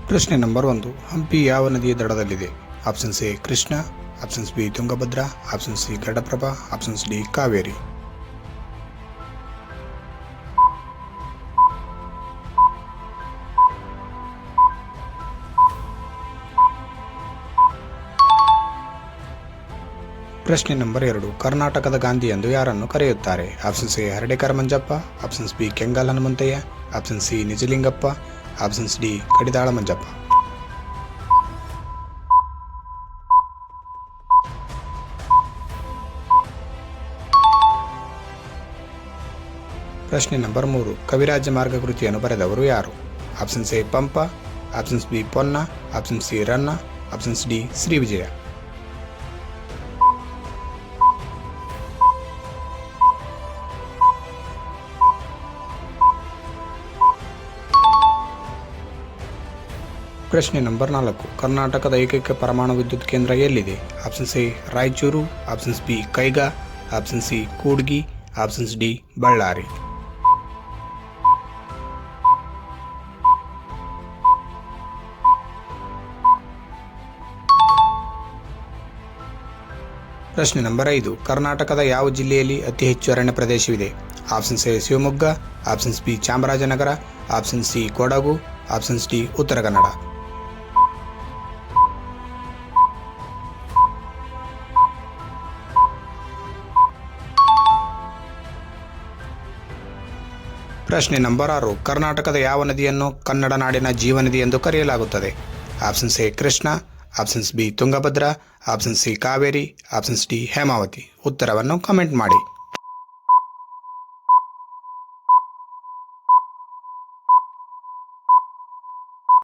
ಪ್ರಶ್ನೆ ನಂಬರ್ 1. ಹಂಪಿ ಯಾವ ನದಿಯ ದಡದಲ್ಲಿದೆ? Options A Krishna, options B Tungabhadra, options C Ghataprabha, options D Kaveri. ಪ್ರಶ್ನೆ ನಂಬರ್ 2. ಕರ್ನಾಟಕದ ಗಾಂಧಿ ಎಂದು ಯಾರನ್ನು ಕರೆಯುತ್ತಾರೆ? Options A Hardekar Manjappa, options B Kengal Hanumanthaiah, option C Nijalingappa, options D Kadidal Manjappa. ಪ್ರಶ್ನೆ ನಂಬರ್ 3. ಕವಿರಾಜ ಮಾರ್ಗ ಕೃತಿಯನ್ನು ಬರೆದವರು ಯಾರು? Options A Pampa, options B Ponna, options C Ranna, options D Shri Vijaya. ಪ್ರಶ್ನೆ ನಂಬರ್ 4. ಕರ್ನಾಟಕದ ಏಕೈಕ ಪರಮಾಣು ವಿದ್ಯುತ್ ಕೇಂದ್ರ ಎಲ್ಲಿದೆ? Options A Raichur, options B Kaiga, option C Kudgi, options D Ballari. ಪ್ರಶ್ನೆ ನಂಬರ್ 5. ಕರ್ನಾಟಕದ ಯಾವ ಜಿಲ್ಲೆಯಲ್ಲಿ ಅತಿ ಹೆಚ್ಚು ಅರಣ್ಯ ಪ್ರದೇಶವಿದೆ? Options A Shivamogga, options B Chamarajanagar, options C Kodagu, options D Uttara Kannada. ಪ್ರಶ್ನೆ ನಂಬರ್ 6. ಕರ್ನಾಟಕದ ಯಾವ ನದಿಯನ್ನು ಕನ್ನಡ ನಾಡಿನ ಜೀವನದಿ ಎಂದು ಕರೆಯಲಾಗುತ್ತದೆ? Options A Krishna, options B Tungabhadra, options C Kaveri, options D Hemavati. ಉತ್ತರವನ್ನು ಕಮೆಂಟ್ ಮಾಡಿ.